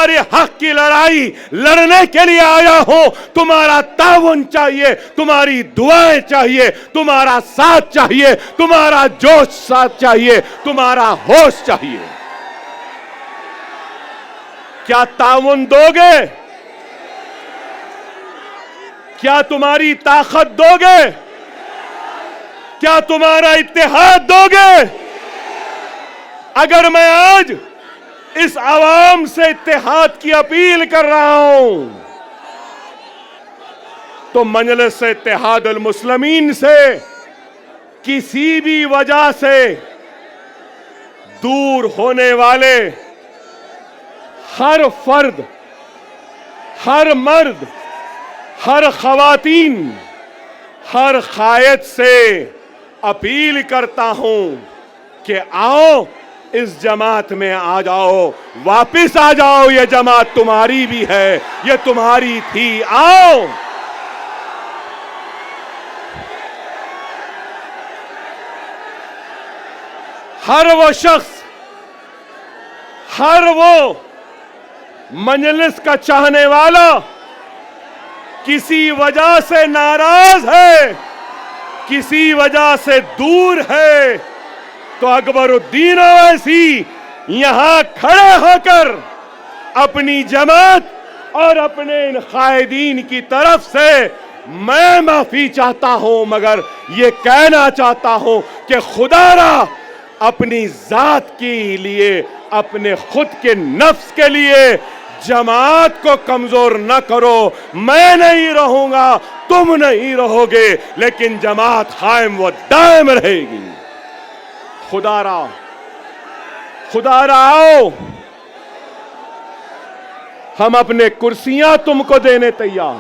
तुम्हारे हक की लड़ाई लड़ने के लिए आया हूं। तुम्हारा ताउन चाहिए, तुम्हारी दुआएं चाहिए, तुम्हारा साथ चाहिए, तुम्हारा जोश साथ चाहिए, तुम्हारा होश चाहिए। क्या ताउन दोगे? क्या तुम्हारी ताकत दोगे? क्या तुम्हारा इत्तेहाद दोगे? अगर मैं आज इस आवाम से इत्तेहाद की अपील कर रहा हूं तो मजलिस इत्तेहाद अल मुस्लिमीन से किसी भी वजह से दूर होने वाले हर फर्द, हर मर्द, हर खवातीन, हर कायद से अपील करता हूं कि आओ इस जमात में आ जाओ, वापिस आ जाओ। ये जमात तुम्हारी भी है, ये तुम्हारी थी, आओ। हर वो शख्स, हर वो मजलिस का चाहने वाला किसी वजह से नाराज है, किसी वजह से दूर है, तो अकबरुद्दीन ओवैसी यहां खड़े होकर अपनी जमात और अपने इन कायदीन की तरफ से मैं माफी चाहता हूं, मगर ये कहना चाहता हूं कि खुदारा अपनी जात के लिए, अपने खुद के नफ्स के लिए जमात को कमजोर न करो। मैं नहीं रहूंगा, तुम नहीं रहोगे, लेकिन जमात कायम व दायम रहेगी। खुदारा, खुदारा आओ, हम अपने कुर्सियां तुमको देने तैयार।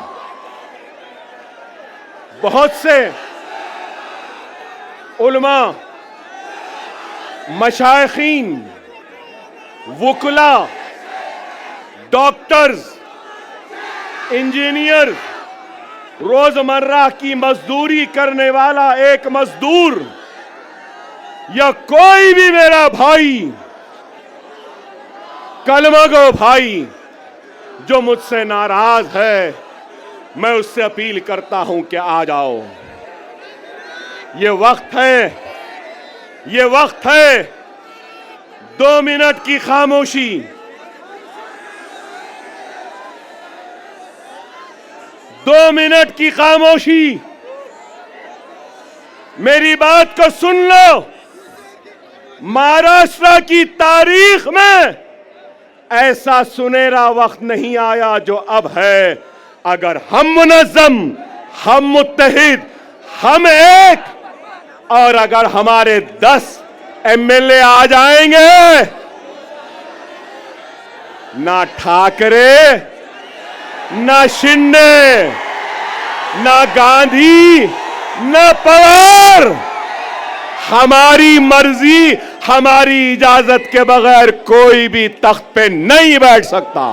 बहुत से उलमा, मशाइखीन, वुकला, डॉक्टर्स, इंजीनियर, रोजमर्रा की मजदूरी करने वाला एक मजदूर या कोई भी मेरा भाई, कलमगो भाई जो मुझसे नाराज है, मैं उससे अपील करता हूं कि आ जाओ। ये वक्त है, ये वक्त है 2 मिनट की खामोशी। 2 मिनट की खामोशी। मेरी बात को सुन लो। महाराष्ट्र की तारीख में ऐसा सुनहरा वक्त नहीं आया जो अब है। अगर हम मुनज़्ज़म, हम मुत्तहिद, हम एक, और अगर हमारे 10 एमएलए आ जाएंगे, ना ठाकरे, ना शिंदे, ना गांधी, ना पवार, हमारी मर्जी, हमारी इजाजत के बगैर कोई भी तख्त पे नहीं बैठ सकता।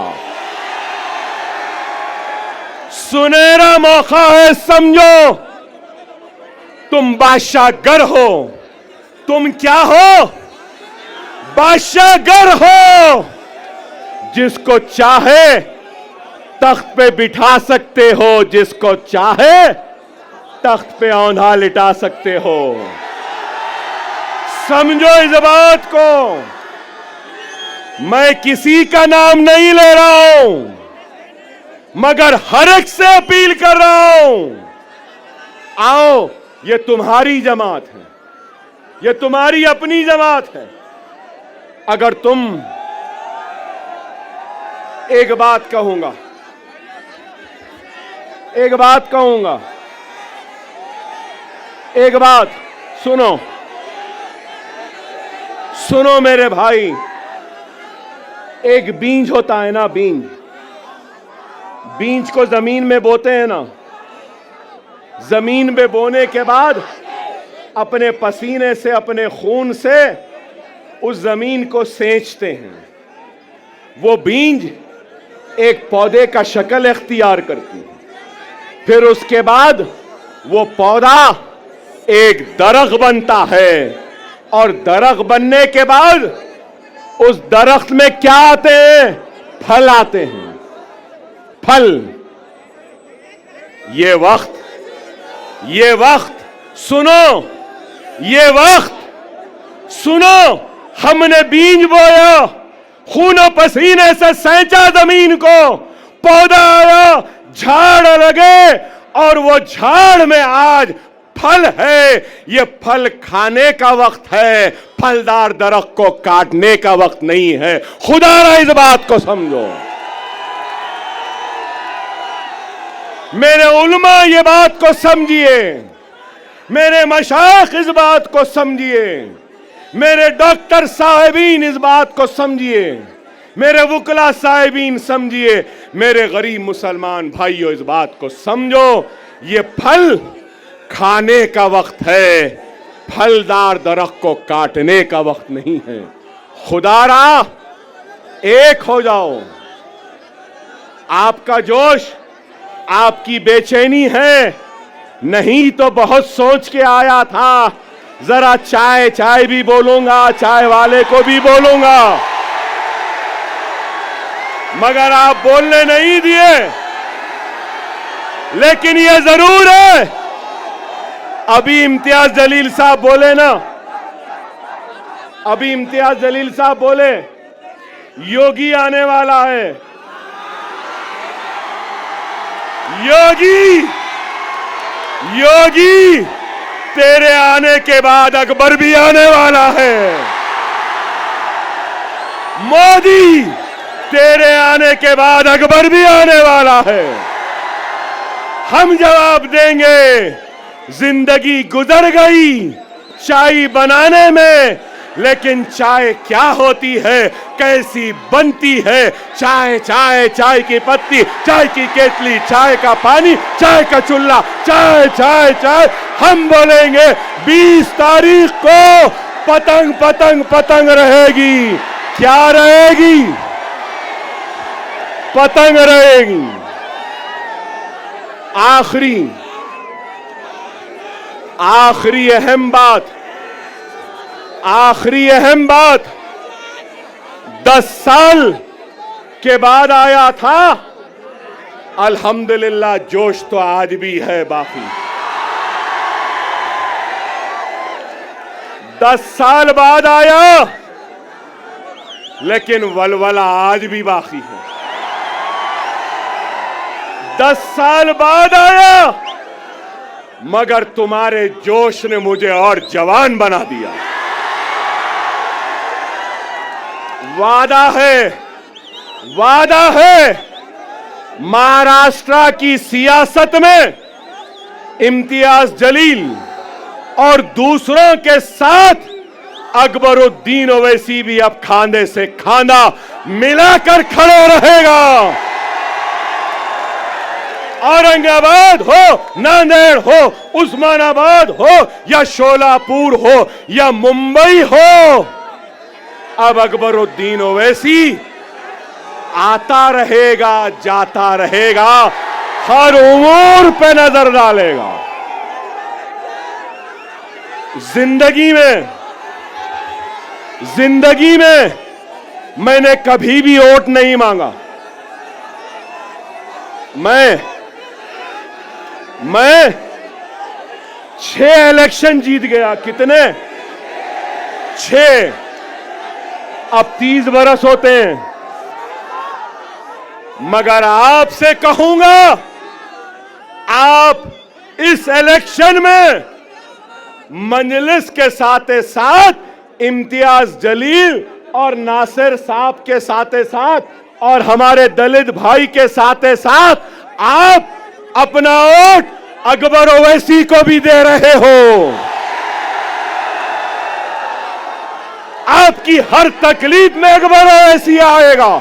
सुनहरा मौका है, समझो। तुम बादशाहगर हो। तुम क्या हो? बादशाहगर हो। जिसको चाहे तख्त पे बिठा सकते हो, जिसको चाहे तख्त पे औंधा लिटा सकते हो। समझो इस बात को। मैं किसी का नाम नहीं ले रहा हूं, मगर हर एक से अपील कर रहा हूं, आओ, ये तुम्हारी जमात है, ये तुम्हारी अपनी जमात है। अगर तुम, एक बात कहूंगा, एक बात कहूंगा, एक बात सुनो, सुनो मेरे भाई। एक बीज होता है ना, बीज, बीज को जमीन में बोते हैं ना, जमीन में बोने के बाद अपने पसीने से, अपने खून से उस जमीन को सेंचते हैं। वो बीज एक पौधे का शक्ल इख्तियार करती है। फिर उसके बाद वो पौधा एक दरख्त बनता है, और दरख्त बनने के बाद उस दरख्त में क्या आते हैं? फल आते हैं, फल। ये वक्त सुनो, ये वक्त सुनो, हमने बीज बोया, खूनो पसीने से सैंचा जमीन को, पौधा आया, झाड़ लगे और वो झाड़ में आज फल है। ये फल खाने का वक्त है, फलदार दरख्त को काटने का वक्त नहीं है। खुदा इस बात को समझो। मेरे उलमा ये बात को समझिए, मेरे मशाइख इस बात को समझिए, मेरे डॉक्टर साहिबीन इस बात को समझिए, मेरे वकला साहिबीन समझिए, मेरे गरीब मुसलमान भाइयों इस बात को समझो। ये फल खाने का वक्त है, फलदार दरख्त को काटने का वक्त नहीं है। खुदारा एक हो जाओ। आपका जोश, आपकी बेचैनी है, नहीं तो बहुत सोच के आया था, जरा चाय चाय भी बोलूंगा, चाय वाले को भी बोलूंगा, मगर आप बोलने नहीं दिए। लेकिन यह जरूर है, अभी इम्तियाज जलील साहब बोले ना, अभी इम्तियाज जलील साहब बोले योगी आने वाला है। योगी, योगी तेरे आने के बाद अकबर भी आने वाला है। मोदी तेरे आने के बाद अकबर भी आने वाला है। हम जवाब देंगे, जिंदगी गुजर गई चाय बनाने में, लेकिन चाय क्या होती है, कैसी बनती है। चाय चाय, चाय की पत्ती, चाय की केतली, चाय का पानी, चाय का चूल्हा, चाय चाय चाय। हम बोलेंगे 20 तारीख को पतंग पतंग पतंग रहेगी। क्या रहेगी? पतंग रहेगी। आखिरी अहम बात, आखिरी अहम बात, 10 साल के बाद आया था, अल्हम्दुलिल्लाह जोश तो आज भी है बाकी। 10 साल बाद आया, लेकिन वलवला आज भी बाकी है। 10 साल बाद आया, मगर तुम्हारे जोश ने मुझे और जवान बना दिया। वादा है, वादा है, महाराष्ट्र की सियासत में इम्तियाज जलील और दूसरों के साथ अकबरुद्दीन ओवैसी भी अब खांधे से खांधा मिलाकर खड़े रहेगा। औरंगाबाद हो, नांदेड़ हो, उस्मानाबाद हो या शोलापुर हो या मुंबई हो, अब अकबरुद्दीन ओवैसी आता रहेगा, जाता रहेगा, हर उमूर पे नजर डालेगा। जिंदगी में मैंने कभी भी वोट नहीं मांगा। मैं 6 इलेक्शन जीत गया। कितने? 6। अब 30 बरस होते हैं। मगर आपसे कहूंगा, आप इस इलेक्शन में मजलिस के साथ साथ इम्तियाज जलील और नासिर साहब के साथ और हमारे दलित भाई के साथ आप अपना वोट अकबर ओवैसी को भी दे रहे हो। आपकी हर तकलीफ में अकबर ओवैसी आएगा,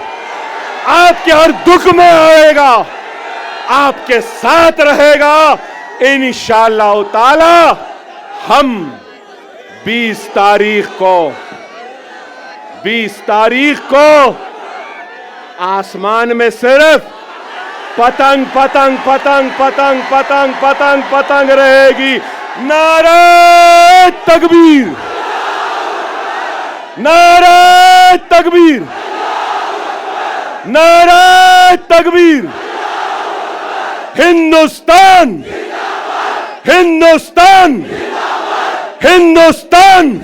आपके हर दुख में आएगा, आपके साथ रहेगा। इंशाअल्लाह ताला हम 20 तारीख को आसमान में सिर्फ पतंग पतंग पतंग पतंग पतंग पतंग पतंग रहेगी। नारे तकबीर, नारे तकबीर, नारे तकबीर। हिंदुस्तान, हिंदुस्तान, हिंदुस्तान।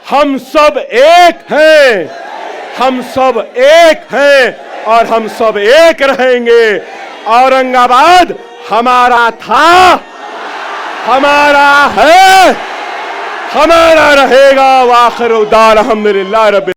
हम सब एक हैं, हम सब एक हैं और हम सब एक रहेंगे। औरंगाबाद हमारा था, हमारा है, हमारा रहेगा। वाखिर दार अल्हम्दुलिल्लाह रब्बिल